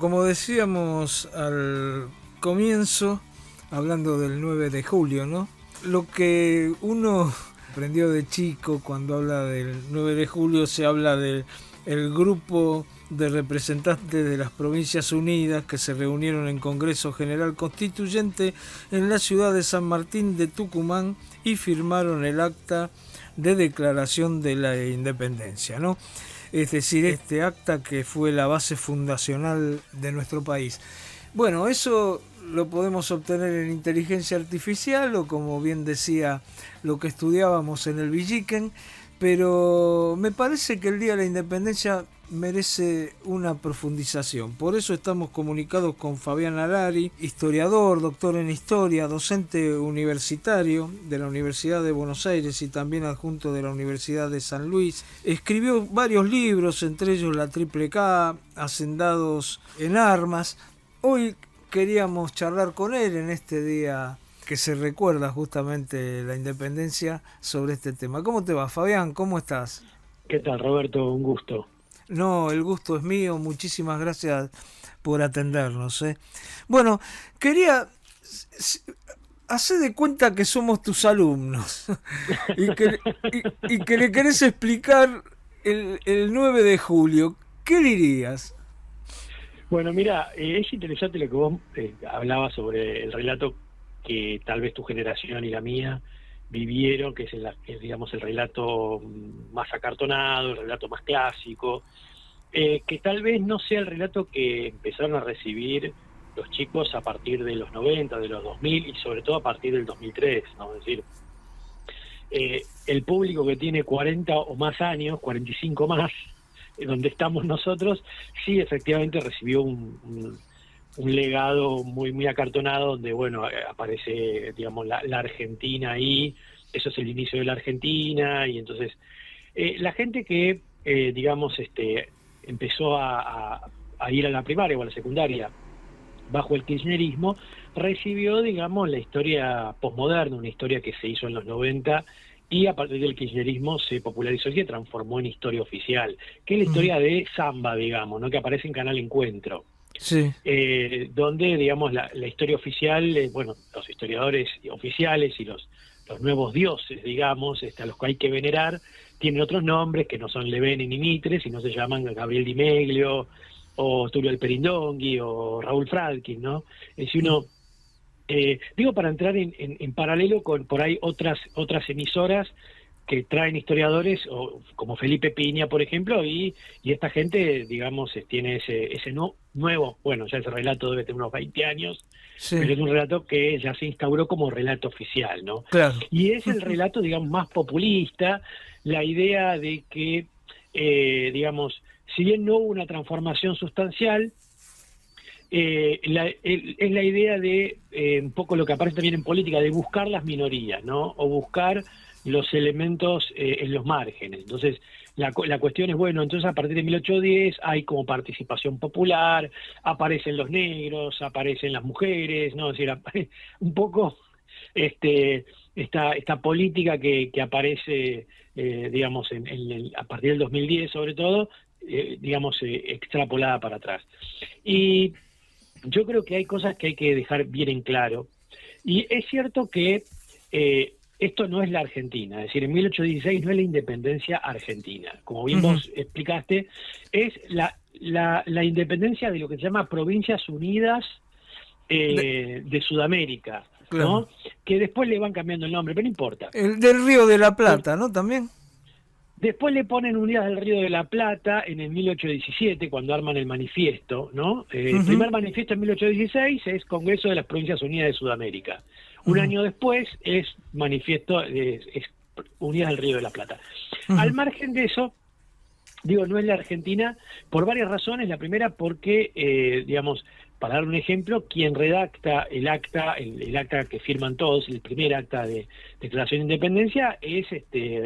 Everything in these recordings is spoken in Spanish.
Como decíamos al comienzo, hablando del 9 de julio, ¿no? Lo que uno aprendió de chico cuando habla del 9 de julio, se habla del grupo de representantes de las Provincias Unidas que se reunieron en Congreso General Constituyente en la ciudad de San Martín de Tucumán y firmaron el acta de declaración de la independencia, ¿no? Es decir, este acta que fue la base fundacional de nuestro país. Bueno, eso lo podemos obtener en inteligencia artificial o, como bien decía, lo que estudiábamos en el Villiquen, pero me parece que el Día de la Independencia merece una profundización. Por eso estamos comunicados con Fabián Arari, historiador, doctor en historia, docente universitario de la Universidad de Buenos Aires y también adjunto de la Universidad de San Luis. Escribió varios libros, entre ellos La Triple K, Hacendados en Armas. Hoy queríamos charlar con él en este día que se recuerda justamente la independencia sobre este tema. ¿Cómo te va, Fabián? ¿Cómo estás? ¿Qué tal, Roberto? Un gusto. No, el gusto es mío. Muchísimas gracias por atendernos, ¿eh? Bueno, quería hacer de cuenta que somos tus alumnos y que le querés explicar el 9 de julio. ¿Qué dirías? Bueno, mira, es interesante lo que vos hablabas sobre el relato que tal vez tu generación y la mía vivieron, que es, digamos, el relato más acartonado, el relato más clásico, que tal vez no sea el relato que empezaron a recibir los chicos a partir de los 90, de los 2000 y sobre todo a partir del 2003, ¿no? Es decir, el público que tiene 40 o más años, 45 más, donde estamos nosotros, sí efectivamente recibió un legado muy acartonado, donde bueno, aparece, digamos, la Argentina ahí, eso es el inicio de la Argentina, y entonces la gente que digamos empezó a ir a la primaria o a la secundaria bajo el kirchnerismo, recibió, digamos, la historia posmoderna, una historia que se hizo en los 90 y a partir del kirchnerismo se popularizó y se transformó en historia oficial, que es la historia de Samba, digamos, ¿no? Que aparece en Canal Encuentro, Sí. donde, digamos, la historia oficial, bueno, los historiadores oficiales y los nuevos dioses, digamos, a los que hay que venerar, tienen otros nombres que no son Levene ni Mitre, sino se llaman Gabriel Di Meglio, o Tulio Alperindongui, o Raúl Fradkin, ¿no? Es decir, uno, digo, para entrar en paralelo con por ahí otras emisoras que traen historiadores, o como Felipe Piña, por ejemplo, y esta gente, digamos, tiene ese nuevo, bueno, ya ese relato debe tener unos 20 años, Sí, pero es un relato que ya se instauró como relato oficial, ¿no? claro. Y es el relato, digamos, más populista, la idea de que, digamos, si bien no hubo una transformación sustancial, es la idea de, un poco lo que aparece también en política, de buscar las minorías, ¿no? O buscar los elementos en los márgenes. Entonces, la cuestión es, bueno, entonces a partir de 1810 hay como participación popular, aparecen los negros, aparecen las mujeres, ¿no? Es decir, un poco esta política que aparece, digamos, a partir del 2010 sobre todo, digamos, extrapolada para atrás. Y yo creo que hay cosas que hay que dejar bien en claro. Y es cierto que esto no es la Argentina, es decir, en 1816 no es la independencia argentina. Como bien Ujú, vos explicaste, es la independencia de lo que se llama Provincias Unidas de- de Sudamérica, claro. ¿no? Que después le van cambiando el nombre, pero no importa. El del Río de la Por, Plata, ¿no? También. Después le ponen Unidas del Río de la Plata en el 1817, cuando arman el manifiesto, ¿no? El Ujú, primer manifiesto en 1816 es Congreso de las Provincias Unidas de Sudamérica. Un ujú, año después es manifiesto, es Unidas del Río de la Plata. Al ujú, margen de eso, digo, no es la Argentina por varias razones. La primera porque, digamos, para dar un ejemplo, quien redacta el acta que firman todos, el primer acta de declaración de independencia, es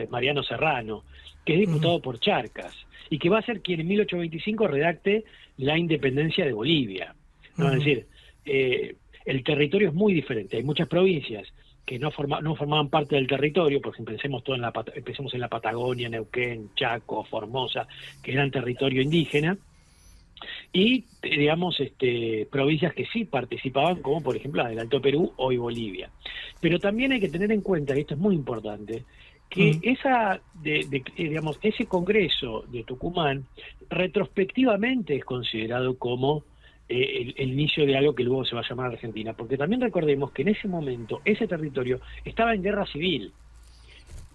Mariano Serrano, que es ujú, diputado por Charcas, y que va a ser quien en 1825 redacte la independencia de Bolivia, ¿no? Es ujú. decir, el territorio es muy diferente, hay muchas provincias que no formaban parte del territorio, por ejemplo, empecemos en la Patagonia, Neuquén, Chaco, Formosa, que eran territorio indígena, Y, digamos, provincias que sí participaban, como por ejemplo la del Alto Perú, hoy Bolivia. Pero también hay que tener en cuenta, y esto es muy importante, que Mm, digamos, ese Congreso de Tucumán retrospectivamente es considerado como el inicio de algo que luego se va a llamar Argentina, porque también recordemos que en ese momento ese territorio estaba en guerra civil.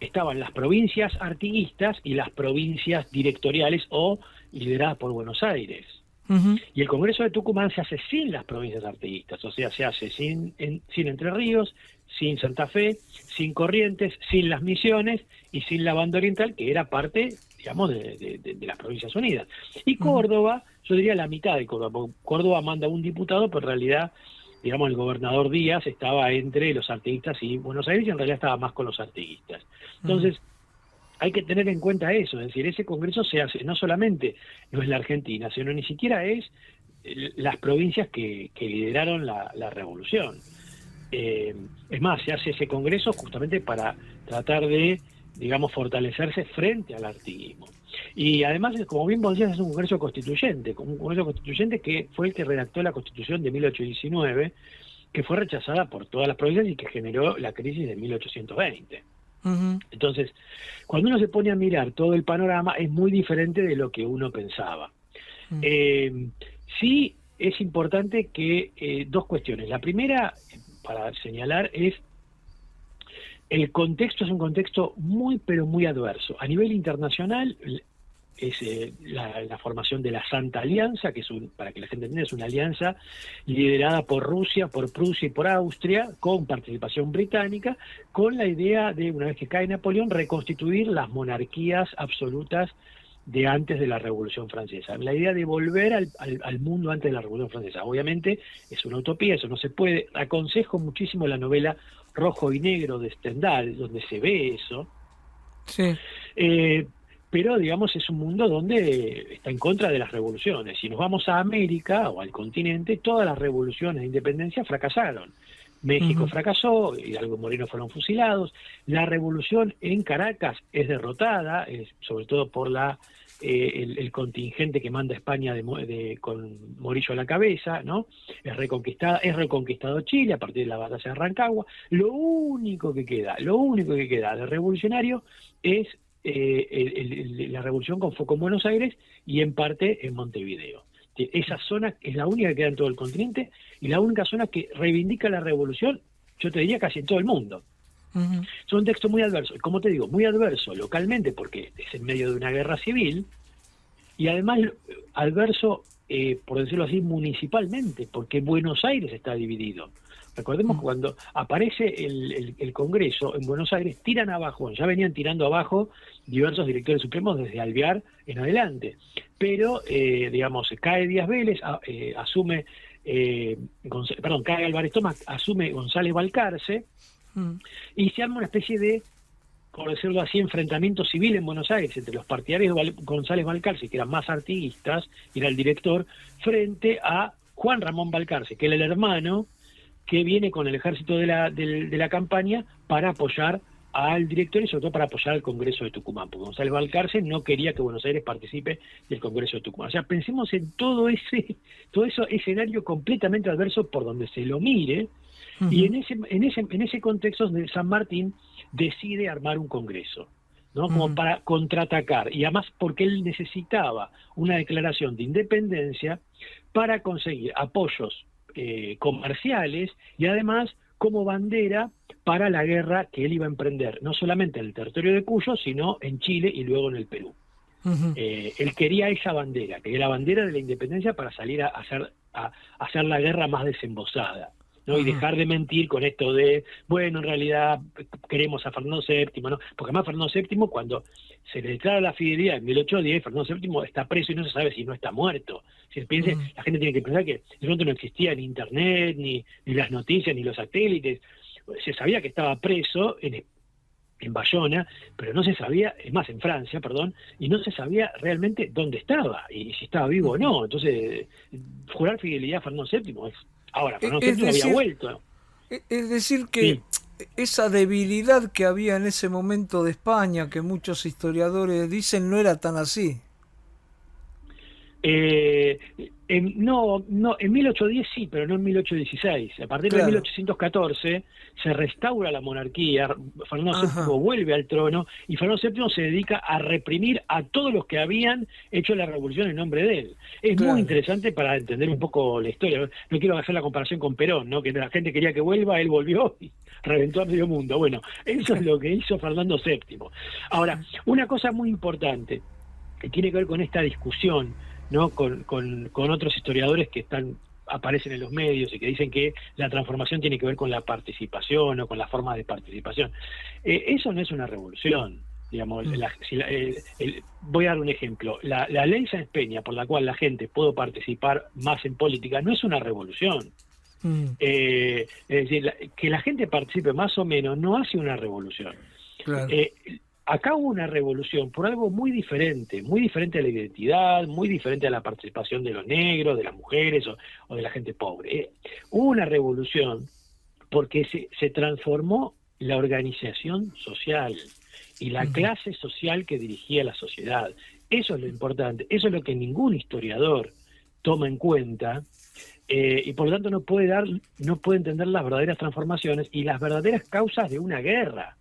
Estaban las provincias artiguistas y las provincias directoriales o lideradas por Buenos Aires. ujú, Y el Congreso de Tucumán se hace sin las provincias artiguistas, o sea, se hace sin Entre Ríos, sin Santa Fe, sin Corrientes, sin las Misiones y sin la Banda Oriental, que era parte, digamos, de las Provincias Unidas. Y ujú, Córdoba, yo diría la mitad de Córdoba, porque Córdoba manda un diputado, pero en realidad, digamos, el gobernador Díaz estaba entre los artiguistas y Buenos Aires, y en realidad estaba más con los artiguistas. ujú, Entonces, hay que tener en cuenta eso, es decir, ese congreso se hace no solamente no es la Argentina, sino ni siquiera es las provincias que lideraron la revolución. Eh, es más, se hace ese congreso justamente para tratar de, digamos, fortalecerse frente al artiguismo. Y además, como bien vos decías, es un congreso constituyente que fue el que redactó la Constitución de 1819, que fue rechazada por todas las provincias y que generó la crisis de 1820. ujú, Entonces, cuando uno se pone a mirar todo el panorama, es muy diferente de lo que uno pensaba. mm, Eh, sí es importante que dos cuestiones. La primera, para señalar, es el contexto es un contexto muy, pero muy adverso. A nivel internacional, es la formación de la Santa Alianza, que es para que la gente entienda, es una alianza liderada por Rusia, por Prusia y por Austria, con participación británica, con la idea de, una vez que cae Napoleón, reconstituir las monarquías absolutas de antes de la Revolución Francesa. La idea de volver al mundo antes de la Revolución Francesa. Obviamente es una utopía, eso no se puede. Aconsejo muchísimo la novela Rojo y Negro de Stendhal, donde se ve eso. sí, Eh, pero, digamos, es un mundo donde está en contra de las revoluciones. Si nos vamos a América o al continente, todas las revoluciones de independencia fracasaron. México ujú, fracasó, Hidalgo y Moreno fueron fusilados. La revolución en Caracas es derrotada, sobre todo por el contingente que manda España con Morillo a la cabeza, ¿no? Es reconquistado Chile a partir de la batalla de Rancagua. Lo único que queda de revolucionario es la revolución con foco en Buenos Aires y en parte en Montevideo. Esa zona es la única que queda en todo el continente y la única zona que reivindica la revolución, yo te diría casi en todo el mundo. ujú, Es un texto muy adverso, como te digo, muy adverso localmente porque es en medio de una guerra civil y además adverso, por decirlo así, municipalmente, porque Buenos Aires está dividido. Recordemos que mm, cuando aparece el Congreso en Buenos Aires, tiran abajo, bueno, ya venían tirando abajo diversos directores supremos desde Alvear en adelante, pero, digamos, cae Díaz Vélez, asume, cae Álvarez Tomás, asume González Balcarce, mm, y se arma una especie de, por decirlo así, enfrentamiento civil en Buenos Aires entre los partidarios de González Balcarce, que eran más artiguistas, y era el director, frente a Juan Ramón Balcarce, que era el hermano que viene con el ejército de la campaña para apoyar al director y sobre todo para apoyar al Congreso de Tucumán, porque González Balcarce no quería que Buenos Aires participe del Congreso de Tucumán. O sea, pensemos en todo eso escenario completamente adverso por donde se lo mire, y ujú, en ese contexto donde San Martín decide armar un congreso, ¿no? Como ujú, para contraatacar, y además porque él necesitaba una declaración de independencia para conseguir apoyos comerciales y además como bandera para la guerra que él iba a emprender, no solamente en el territorio de Cuyo, sino en Chile y luego en el Perú. ujú, Él quería esa bandera, quería la bandera de la independencia para salir a hacer la guerra más desembosada, ¿no? Y ujú, dejar de mentir con esto de, bueno, en realidad queremos a Fernando VII, ¿no? Porque además Fernando VII, cuando se le declara la fidelidad en 1810, Fernando VII está preso y no se sabe si no está muerto. ujú, La gente tiene que pensar que de pronto no existía ni internet, ni las noticias, ni los satélites. Se sabía que estaba preso en Bayona, pero no se sabía, es más, en Francia, perdón, y no se sabía realmente dónde estaba y si estaba vivo o ujú. no. Entonces, jurar fidelidad a Fernando VII es... Ahora, Fernando Es VII había decir, vuelto. es decir que Sí, esa debilidad que había en ese momento de España, que muchos historiadores dicen no era tan así. Eh, en 1810 sí, pero no en 1816. A partir de Claro. 1814 se restaura la monarquía, Fernando Ajá. VII vuelve al trono y Fernando VII se dedica a reprimir a todos los que habían hecho la revolución en nombre de él. Es muy Claro. interesante para entender un poco la historia. No quiero hacer la comparación con Perón, ¿no? Que la gente quería que vuelva, él volvió y reventó a medio mundo. Bueno, eso es lo que hizo Fernando VII. Ahora, una cosa muy importante que tiene que ver con esta discusión, ¿no? Con otros historiadores que aparecen en los medios y que dicen que la transformación tiene que ver con la participación o con las formas de participación. Eso no es una revolución. Digamos, Mm, voy a dar un ejemplo. La ley Sáenz Peña, por la cual la gente puede participar más en política, no es una revolución. mm, Es decir, que la gente participe más o menos no hace una revolución. claro. Eh, Acá hubo una revolución por algo muy diferente a la identidad, muy diferente a la participación de los negros, de las mujeres o de la gente pobre. Hubo una revolución porque se transformó la organización social y la Ujú. clase social que dirigía la sociedad. Eso es lo importante, eso es lo que ningún historiador toma en cuenta, y por lo tanto no puede entender las verdaderas transformaciones y las verdaderas causas de una guerra.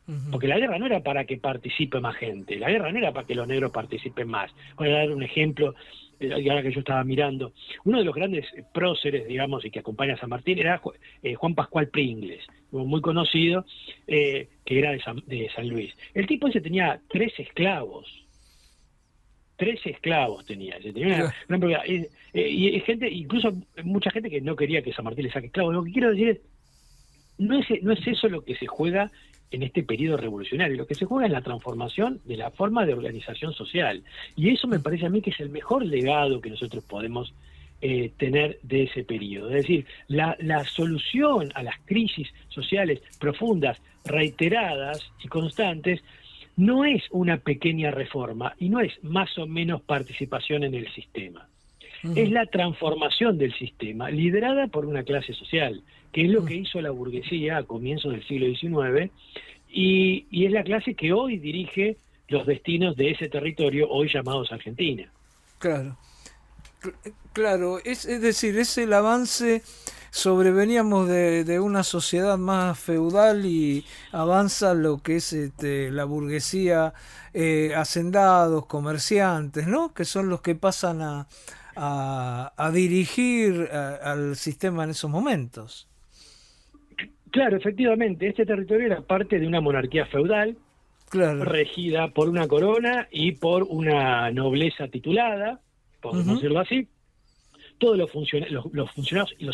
Ujú. Porque la guerra no era para que participe más gente, la guerra no era para que los negros participen más. Voy a dar un ejemplo, y ahora que yo estaba mirando, uno de los grandes próceres, digamos, y que acompaña a San Martín era Juan Pascual Pringles, muy conocido, que era de San Luis. El tipo ese tenía 13 esclavos tenía, tenía una Claro. gran propiedad. Y hay gente, incluso mucha gente que no quería que San Martín le saque esclavos. Lo que quiero decir es, no es eso lo que se juega en este periodo revolucionario. Lo que se juega es la transformación de la forma de organización social. Y eso me parece a mí que es el mejor legado que nosotros podemos tener de ese periodo. Es decir, la solución a las crisis sociales profundas, reiteradas y constantes, no es una pequeña reforma y no es más o menos participación en el sistema. Es Ujú. la transformación del sistema, liderada por una clase social, que es lo Mm, que hizo la burguesía a comienzos del siglo XIX, y es la clase que hoy dirige los destinos de ese territorio, hoy llamados Argentina. claro. Claro, es decir, es el avance, sobreveníamos de una sociedad más feudal y avanza lo que es la burguesía, hacendados, comerciantes, ¿no? Que son los que pasan a dirigir al sistema en esos momentos. Claro, efectivamente, este territorio era parte de una monarquía feudal, Claro. regida por una corona y por una nobleza titulada, podemos Ujú, decirlo así. Todos los funcionarios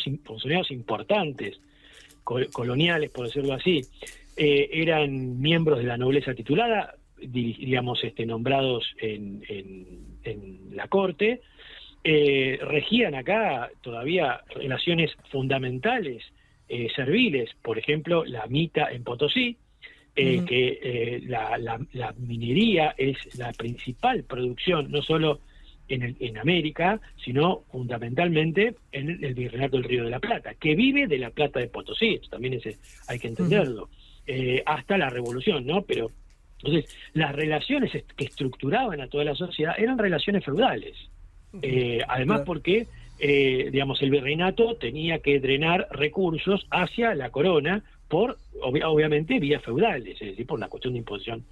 y funcionarios importantes coloniales, por decirlo así, eran miembros de la nobleza titulada, digamos, nombrados en la corte. Regían acá todavía relaciones fundamentales, serviles, por ejemplo, la mita en Potosí, ujú, la minería es la principal producción, no solo en América, sino fundamentalmente en el Virreinato del Río de la Plata, que vive de la plata de Potosí, eso también hay que ujú, entenderlo, hasta la revolución, ¿no? Pero entonces las relaciones que estructuraban a toda la sociedad eran relaciones feudales. ujú. Además Claro. porque, digamos, el virreinato tenía que drenar recursos hacia la corona obviamente, vías feudales, es decir, por una cuestión de imposición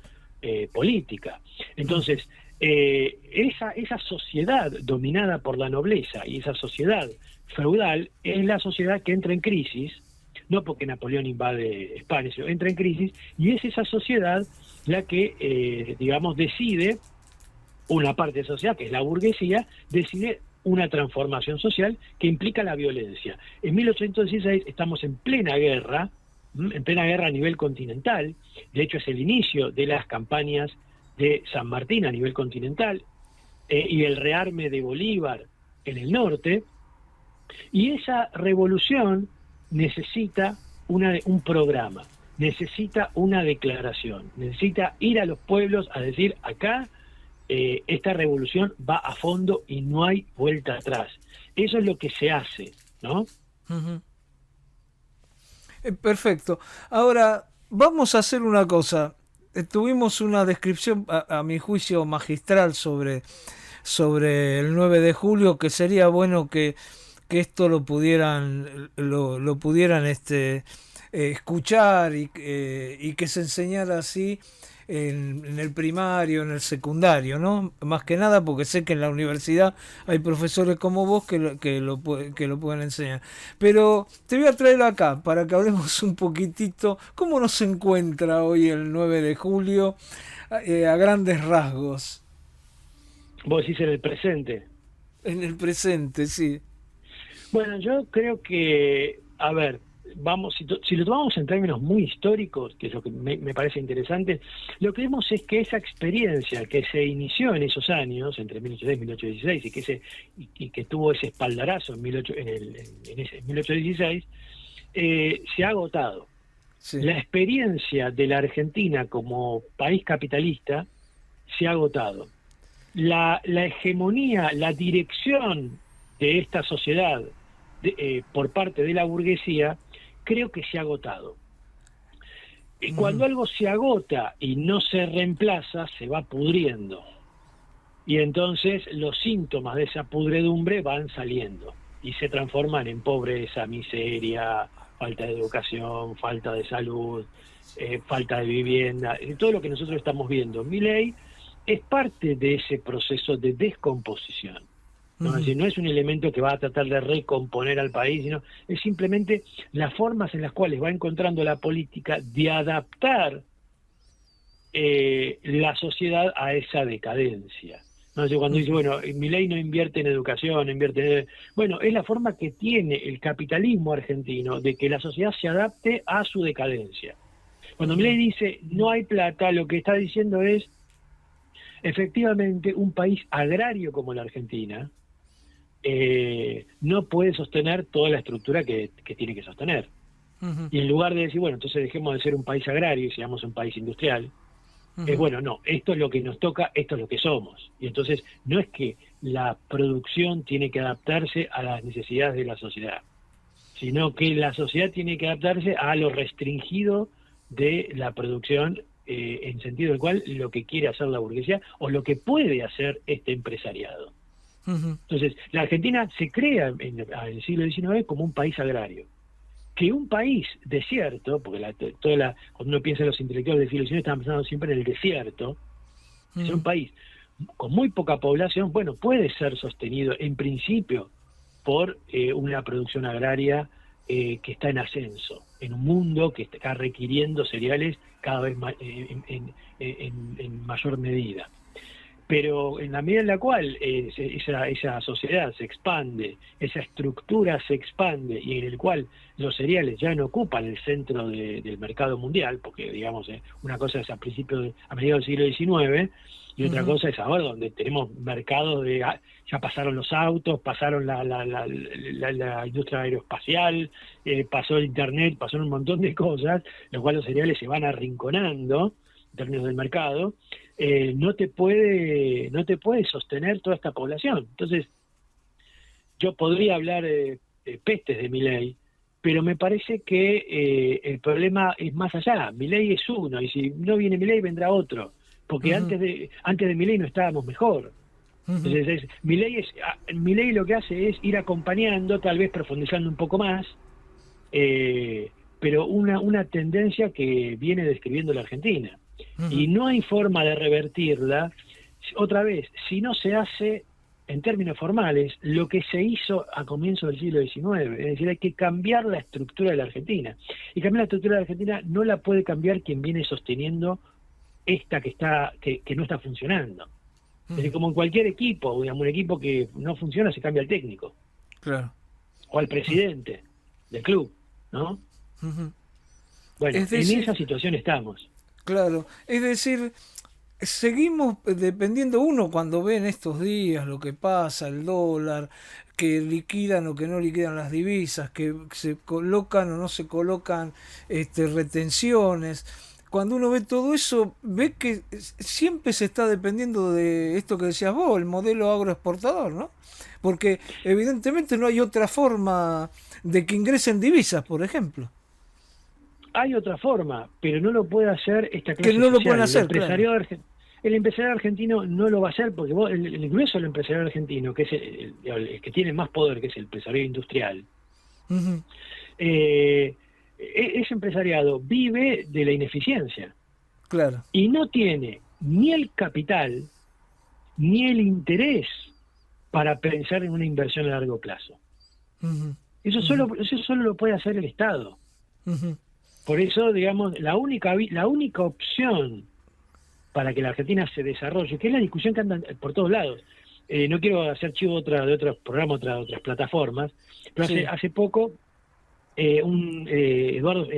política. Ujú, Entonces, esa sociedad dominada por la nobleza y esa sociedad feudal es la sociedad que entra en crisis, no porque Napoleón invade España, sino entra en crisis, y es esa sociedad la que, digamos, decide, una parte de la sociedad, que es la burguesía, decide una transformación social que implica la violencia. En 1816 estamos en plena guerra a nivel continental, de hecho es el inicio de las campañas de San Martín a nivel continental, y el rearme de Bolívar en el norte, y esa revolución necesita un programa, necesita una declaración, necesita ir a los pueblos a decir, acá esta revolución va a fondo y no hay vuelta atrás. Eso es lo que se hace, ¿no? ujú. Perfecto. Ahora, vamos a hacer una cosa. Tuvimos una descripción, a mi juicio, magistral sobre sobre el 9 de julio, que sería bueno que esto lo pudieran escuchar y que se enseñara así en el primario, en el secundario, ¿no? Más que nada porque sé que en la universidad hay profesores como vos que lo pueden enseñar. Pero te voy a traer acá para que hablemos un poquitito cómo nos encuentra hoy el 9 de julio a grandes rasgos. Vos decís en el presente. En el presente, sí. Bueno, yo creo que, a ver, vamos, si lo tomamos en términos muy históricos, que es lo que me parece interesante, lo que vemos es que esa experiencia que se inició en eesos años, entre 1810 y 1816, y que tuvo ese espaldarazo en 1816, se ha agotado. Sí. La experiencia de la Argentina como país capitalista se ha agotado. La hegemonía, la dirección de esta sociedad por parte de la burguesía, creo que se ha agotado. Y cuando algo se agota y no se reemplaza, se va pudriendo. Y entonces los síntomas de esa pudredumbre van saliendo y se transforman en pobreza, miseria, falta de educación, falta de salud, falta de vivienda, todo lo que nosotros estamos viendo. Milei es parte de ese proceso de descomposición. ¿No? Es decir, no es un elemento que va a tratar de recomponer al país, sino es simplemente las formas en las cuales va encontrando la política de adaptar la sociedad a esa decadencia. ¿No? Entonces, cuando dice, bueno, Milei no invierte en educación, no invierte en... Bueno, es la forma que tiene el capitalismo argentino de que la sociedad se adapte a su decadencia. Cuando Milei dice no hay plata, lo que está diciendo es, efectivamente, un país agrario como la Argentina no puede sostener toda la estructura que tiene que sostener. Y en lugar de decir, bueno, entonces dejemos de ser un país agrario y seamos un país industrial, es bueno, no, esto es lo que nos toca, esto es lo que somos. Y entonces no es que la producción tiene que adaptarse a las necesidades de la sociedad, sino que la sociedad tiene que adaptarse a lo restringido de la producción, en sentido del cual lo que quiere hacer la burguesía o lo que puede hacer este empresariado. Entonces, la Argentina se crea en el siglo XIX como un país agrario. Que un país desierto, porque cuando uno piensa en los intelectuales del siglo XIX están pensando siempre en el desierto, es un país con muy poca población, bueno, puede ser sostenido en principio por una producción agraria que está en ascenso, en un mundo que está requiriendo cereales cada vez más, en mayor medida. Pero en la medida en la cual esa sociedad se expande, esa estructura se expande y en el cual los cereales ya no ocupan el centro del mercado mundial, porque digamos una cosa es a mediados del siglo XIX y otra cosa es ahora donde tenemos mercados ya pasaron los autos, pasaron la industria aeroespacial, pasó el internet, pasó un montón de cosas, lo cual los cereales se van arrinconando en términos del mercado. No te puede sostener toda esta población. Entonces, yo podría hablar pestes de Milei, pero me parece que el problema es más allá. Milei es uno, y si no viene Milei vendrá otro, porque antes de Milei no estábamos mejor. Entonces, Milei lo que hace es ir acompañando, tal vez profundizando un poco más, pero una tendencia que viene describiendo la Argentina. Y no hay forma de revertirla, otra vez, si no se hace en términos formales lo que se hizo a comienzos del siglo XIX. Es decir, hay que cambiar la estructura de la Argentina. Y cambiar la estructura de la Argentina no la puede cambiar quien viene sosteniendo esta que no está funcionando. Es decir, como en cualquier equipo, digamos, un equipo que no funciona se cambia al técnico. Claro. O al presidente del club, ¿no? Bueno, en esa situación estamos. Claro, es decir, seguimos dependiendo uno cuando ve en estos días lo que pasa, el dólar, que liquidan o que no liquidan las divisas, que se colocan o no se colocan retenciones. Cuando uno ve todo eso, ve que siempre se está dependiendo de esto que decías vos, el modelo agroexportador, ¿no? Porque evidentemente no hay otra forma de que ingresen divisas, por ejemplo. Hay otra forma, pero no lo puede hacer esta clase que no social. lo pueden hacer, el empresariado, claro. el empresariado argentino no lo va a hacer porque el grueso del empresariado argentino, que es el que tiene más poder, que es el empresariado industrial, Ujú. ese empresariado vive de la ineficiencia Claro. y no tiene ni el capital ni el interés para pensar en una inversión a largo plazo. Ujú. Eso solo lo puede hacer el Estado. Ujú. Por eso, digamos, la única opción para que la Argentina se desarrolle, que es la discusión que anda por todos lados. No quiero hacer chivo de otros programas, otras plataformas, pero Sí. hace poco Eduardo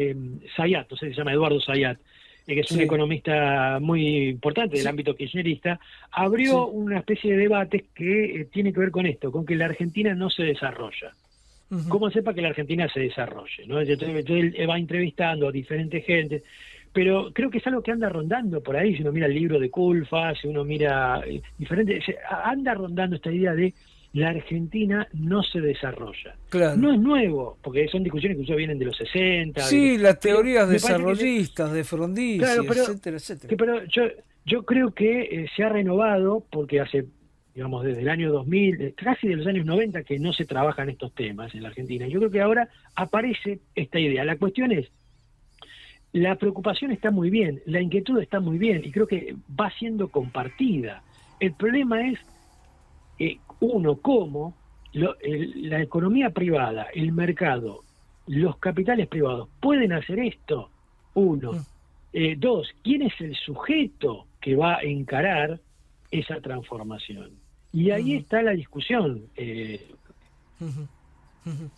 Zayat, no sé si se llama Eduardo Zayat, que es un Sí. economista muy importante del Sí. ámbito kirchnerista, abrió Sí. una especie de debate que tiene que ver con esto, con que la Argentina no se desarrolla. Ujú. ¿Cómo sepa que la Argentina se desarrolle? ¿No? Entonces él va entrevistando a diferentes gente, pero creo que es algo que anda rondando por ahí, si uno mira el libro de Culfa, si uno mira anda rondando esta idea de la Argentina no se desarrolla. Claro. No es nuevo, porque son discusiones que ya vienen de los 60. Sí, las pero teorías me parece desarrollistas de Frondizi, claro, etcétera, etcétera. pero yo creo que se ha renovado porque hace, digamos, desde el año 2000, casi de los años 90 que no se trabajan estos temas en la Argentina. Yo creo que ahora aparece esta idea. La cuestión es, la preocupación está muy bien, la inquietud está muy bien y creo que va siendo compartida. El problema es, cómo la economía privada, el mercado, los capitales privados pueden hacer esto. Uno. Dos, ¿quién es el sujeto que va a encarar esa transformación? Y ahí está la discusión. Ujú. Ujú.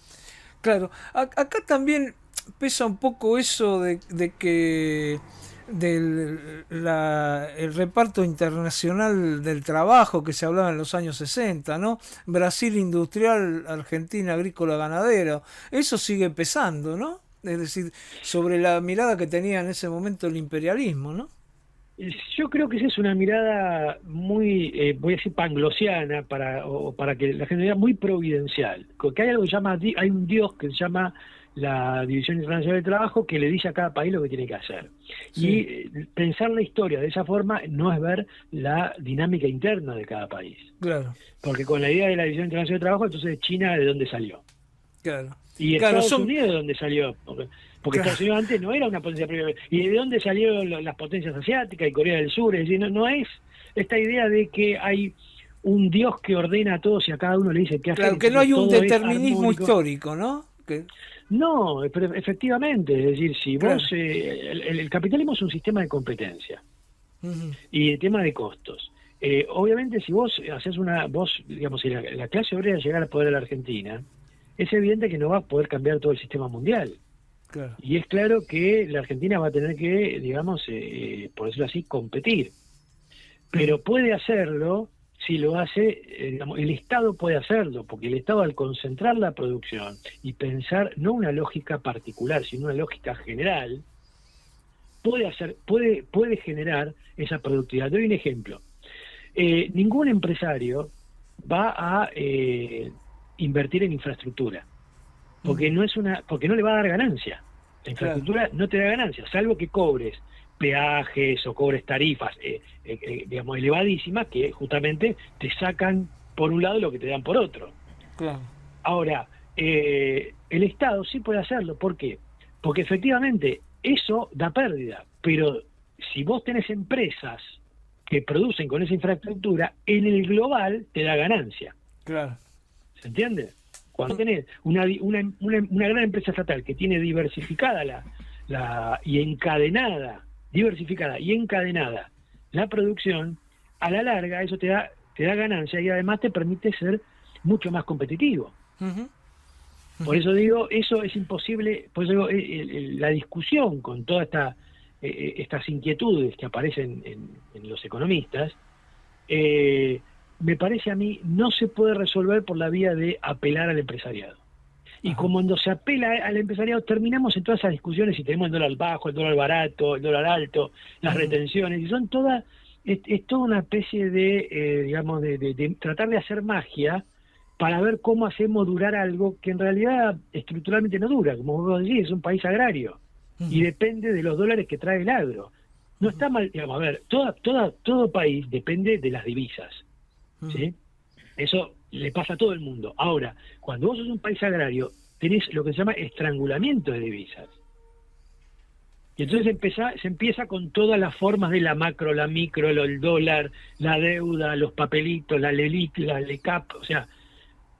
Claro, acá también pesa un poco eso de que el reparto internacional del trabajo que se hablaba en los años 60, ¿no? Brasil industrial, Argentina agrícola ganadero, eso sigue pesando, ¿no? Es decir, sobre la mirada que tenía en ese momento el imperialismo, ¿no? Yo creo que esa es una mirada muy, voy a decir, panglosiana, para que la gente vea, muy providencial. Que hay algo que llama, hay un dios que se llama la División Internacional del Trabajo que le dice a cada país lo que tiene que hacer. Sí. Y pensar la historia de esa forma no es ver la dinámica interna de cada país. Claro, Porque con la idea de la División Internacional del Trabajo, entonces China de dónde salió. claro. Y Claro, Estados Unidos de dónde salió. Porque Claro. Estados Unidos antes no era una potencia primera. ¿Y de dónde salieron las potencias asiáticas y Corea del Sur? Es decir, no es esta idea de que hay un Dios que ordena a todos y a cada uno le dice qué hacer. Claro, que no hay un todo es determinismo armónico. histórico, ¿no? Que, No, pero efectivamente, es decir, si Claro. vos, el capitalismo es un sistema de competencia ujú, y el tema de costos. Obviamente, si vos haces digamos, si la clase obrera llegara al poder de la Argentina, es evidente que no va a poder cambiar todo el sistema mundial. claro. Y es claro que la Argentina va a tener que, digamos, por decirlo así, competir. Pero puede hacerlo si lo hace, digamos, el Estado puede hacerlo, porque el Estado al concentrar la producción y pensar no una lógica particular, sino una lógica general, puede generar esa productividad. Doy un ejemplo. Ningún empresario va a invertir en infraestructura, porque porque no le va a dar ganancia. La infraestructura no te da ganancia, salvo que cobres peajes o cobres tarifas, digamos, elevadísimas, que justamente te sacan por un lado lo que te dan por otro. Claro. Ahora, el Estado sí puede hacerlo. ¿Por qué? Porque efectivamente eso da pérdida, pero si vos tenés empresas que producen con esa infraestructura, en el global te da ganancia. Claro. ¿Se entiende? Cuando tenés una gran empresa estatal que tiene diversificada diversificada y encadenada la producción, a la larga eso te da ganancia y además te permite ser mucho más competitivo. Ujú. Por eso digo, eso es imposible, por eso digo, la discusión con todas estas inquietudes que aparecen en los economistas, me parece a mí, no se puede resolver por la vía de apelar al empresariado. Y Ajá. como cuando se apela al empresariado, terminamos en todas esas discusiones si tenemos el dólar bajo, el dólar barato, el dólar alto, las retenciones, y son todas, es toda una especie de, digamos, de tratar de hacer magia para ver cómo hacemos durar algo que en realidad estructuralmente no dura. Como vos decís, es un país agrario y depende de los dólares que trae el agro. No está mal, digamos, a ver, todo país depende de las divisas, ¿sí? Eso le pasa a todo el mundo. Ahora, cuando vos sos un país agrario, tenés lo que se llama estrangulamiento de divisas. Y entonces se empieza con todas las formas de la macro, la micro, el dólar, la deuda, los papelitos, la LELIC, la LECAP, o sea,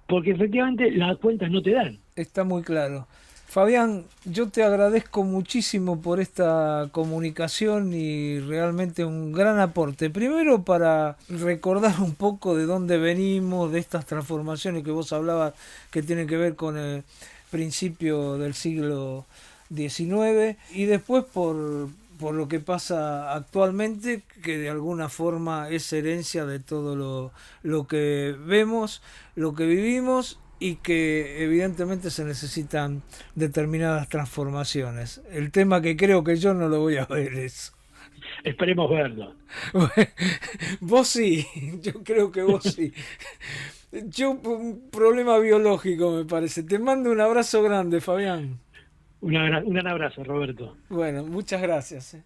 porque efectivamente las cuentas no te dan. Está muy claro. Fabián, yo te agradezco muchísimo por esta comunicación y realmente un gran aporte. Primero para recordar un poco de dónde venimos, de estas transformaciones que vos hablabas que tienen que ver con el principio del siglo XIX y después por lo que pasa actualmente, que de alguna forma es herencia de todo lo que vemos, lo que vivimos y que evidentemente se necesitan determinadas transformaciones. El tema que creo que yo no lo voy a ver es... Esperemos verlo. Vos sí, yo creo que vos sí. Yo un problema biológico me parece. Te mando un abrazo grande, Fabián. Un gran abrazo, Roberto. Bueno, muchas gracias.